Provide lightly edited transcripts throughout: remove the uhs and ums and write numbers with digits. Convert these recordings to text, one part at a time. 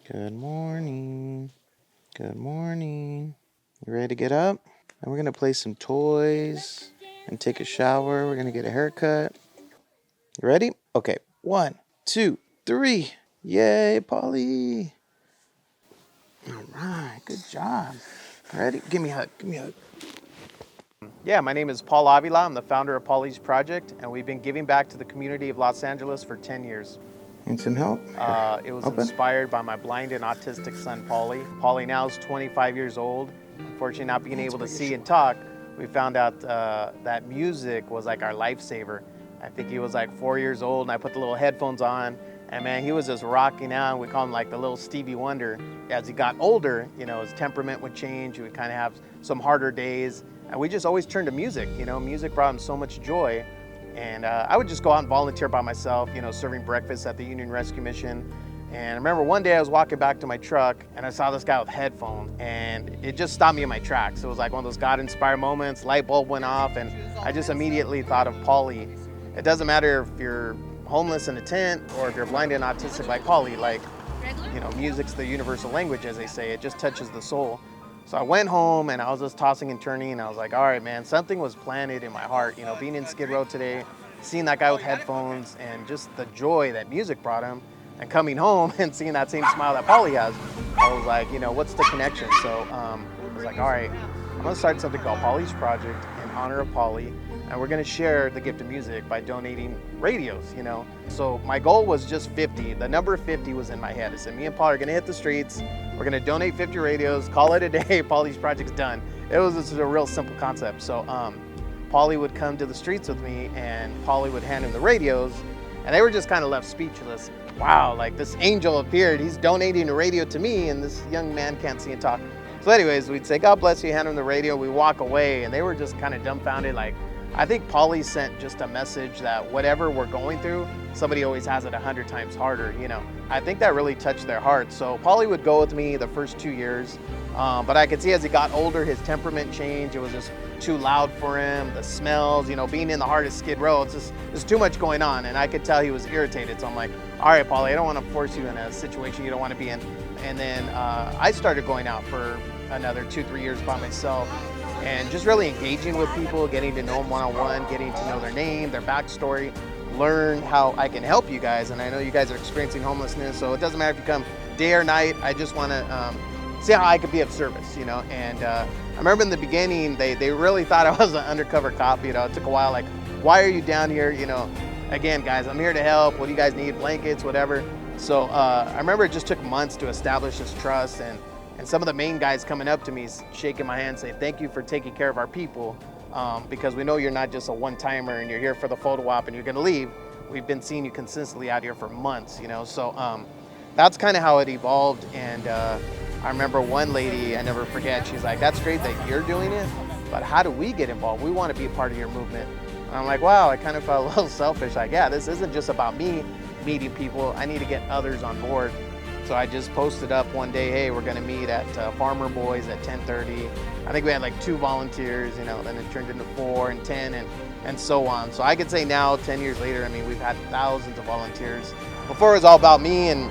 Good morning. Good morning. You ready to get up? And we're going to play some toys and take a shower. We're going to get a haircut. You ready? Okay. 1, 2, 3. Yay, Pauly. All right. Good job. Ready? Give me a hug. Give me a hug. Yeah, my name is Paul Avila. I'm the founder of Pauly's Project, and we've been giving back to the community of Los Angeles for 10 years. Need some help? It was Open. inspired by my blind and autistic son, Pauly. Pauly now is 25 years old. Unfortunately, not being able to see and talk, we found out that music was like our lifesaver. I think he was like 4 years old, and I put the little headphones on, and man, he was just rocking out. We call him like the little Stevie Wonder. As he got older, his temperament would change. He would kind of have some harder days, and we just always turned to music. Music brought him so much joy. And I would just go out and volunteer by myself, serving breakfast at the Union Rescue Mission. And I remember one day I was walking back to my truck and I saw this guy with headphones, and it just stopped me in my tracks. It was like one of those God-inspired moments, light bulb went off, and I just immediately thought of Pauly. It doesn't matter if you're homeless in a tent or if you're blind and autistic like Pauly, music's the universal language, as they say. It just touches the soul. So I went home and I was just tossing and turning, and I was like, all right, man, something was planted in my heart. Being in Skid Row today, seeing that guy with headphones and just the joy that music brought him, and coming home and seeing that same smile that Pauly has, I was like, what's the connection? So I was like, all right, I'm gonna start something called Pauly's Project in honor of Pauly, and we're gonna share the gift of music by donating radios, So my goal was just 50. The number 50 was in my head. I said, me and Paul are gonna hit the streets. We're gonna donate 50 radios, call it a day, Pauly's Project's done. It was just a real simple concept. So Pauly would come to the streets with me, and Pauly would hand him the radios, and they were just kind of left speechless. Wow, like this angel appeared, he's donating a radio to me, and this young man can't see and talk. So anyways, we'd say, God bless you, hand him the radio, we walk away, and they were just kind of dumbfounded. Like, I think Pauly sent just a message that whatever we're going through, somebody always has it 100 times harder, I think that really touched their hearts. So Pauly would go with me the first 2 years, but I could see as he got older, his temperament changed. It was just too loud for him, the smells, being in the heart of Skid Row, there's too much going on, and I could tell he was irritated. So I'm like, all right, Pauly, I don't want to force you in a situation you don't want to be in. And then I started going out for another 2-3 years by myself, and just really engaging with people, getting to know them one-on-one, getting to know their name, their backstory, learn how I can help you guys. And I know you guys are experiencing homelessness, so it doesn't matter if you come day or night. I just want to see how I could be of service, And I remember in the beginning, they really thought I was an undercover cop. It took a while, like, why are you down here? Again, guys, I'm here to help. What do you guys need? Blankets, whatever. So I remember it just took months to establish this trust, and some of the main guys coming up to me, shaking my hand, saying, thank you for taking care of our people, because we know you're not just a one-timer and you're here for the photo op and you're gonna leave. We've been seeing you consistently out here for months, So that's kind of how it evolved. And I remember one lady, I never forget, she's like, that's great that you're doing it, but how do we get involved? We want to be a part of your movement. And I'm like, wow, I kind of felt a little selfish. Like, yeah, this isn't just about me meeting people. I need to get others on board. So I just posted up one day, hey, we're going to meet at Farmer Boys at 10:30. I think we had like 2 volunteers, then it turned into 4 and 10 and so on. So I could say now, 10 years later, I mean, we've had thousands of volunteers. Before it was all about me, and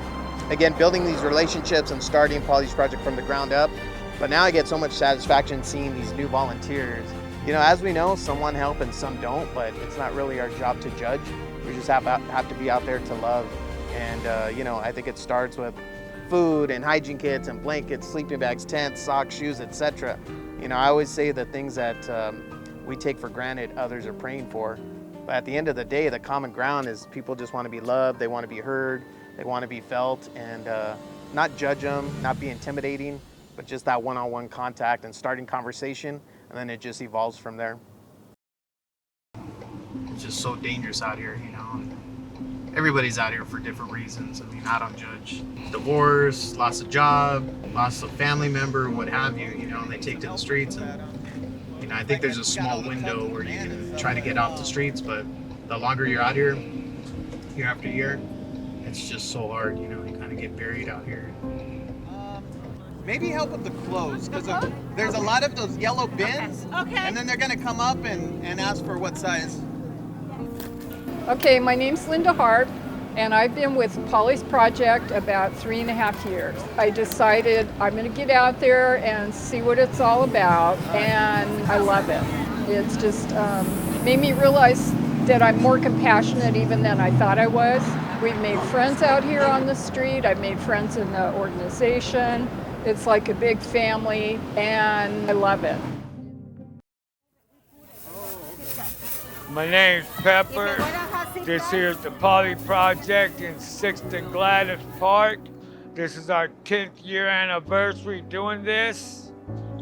again, building these relationships and starting Pauly's Project from the ground up. But now I get so much satisfaction seeing these new volunteers. As we know, some want help and some don't, but it's not really our job to judge. We just have to be out there to love. And, I think it starts with food and hygiene kits and blankets, sleeping bags, tents, socks, shoes, etc. I always say the things that we take for granted, others are praying for. But at the end of the day, the common ground is people just want to be loved, they want to be heard, they want to be felt, and not judge them, not be intimidating, but just that one-on-one contact and starting conversation, and then it just evolves from there. It's just so dangerous out here, Everybody's out here for different reasons. I mean, I don't judge. Divorce, lost a job, lost a family member, what have you, and they take to the streets. And, I think there's a small window where you can try to get off the streets, but the longer you're out here, year after year, it's just so hard, you kind of get buried out here. Maybe help with the clothes, because there's a lot of those yellow bins, Okay. and then they're going to come up and ask for what size. Okay, my name's Linda Hart, And I've been with Pauly's project about 3.5 years. I decided I'm going to get out there and see what it's all about, and I love it. It's just made me realize that I'm more compassionate even than I thought I was. We've made friends out here on the street. I've made friends in the organization. It's like a big family, and I love it. My name's Pepper. This here is the Pauly Project in 6th and Gladys Park. This is our 10th year anniversary doing this.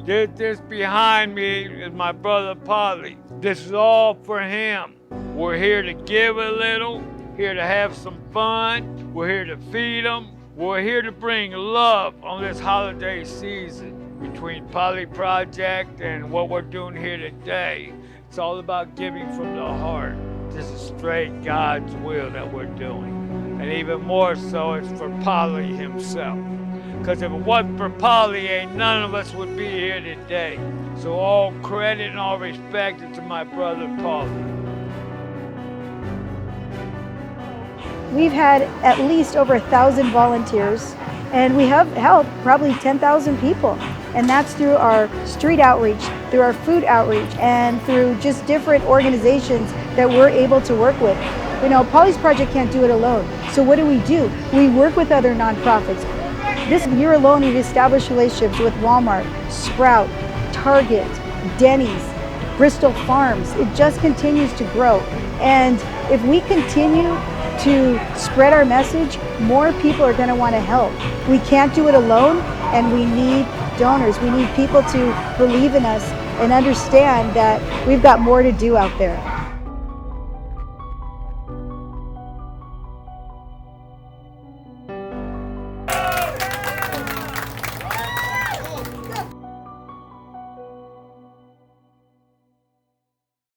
This behind me is my brother Pauly. This is all for him. We're here to give a little, here to have some fun. We're here to feed them. We're here to bring love on this holiday season between Pauly Project and what we're doing here today. It's all about giving from the heart. This is straight God's will that we're doing. And even more so, it's for Pauly himself. Because if it wasn't for Pauly, ain't none of us would be here today. So all credit and all respect is to my brother Pauly. We've had at least over 1,000 volunteers, and we have helped probably 10,000 people. And that's through our street outreach, through our food outreach, and through just different organizations that we're able to work with. You know, Pauly's Project can't do it alone. So what do? We work with other nonprofits. This year alone, we've established relationships with Walmart, Sprout, Target, Denny's, Bristol Farms. It just continues to grow. And if we continue to spread our message, more people are going to want to help. We can't do it alone, and we need donors. We need people to believe in us and understand that we've got more to do out there.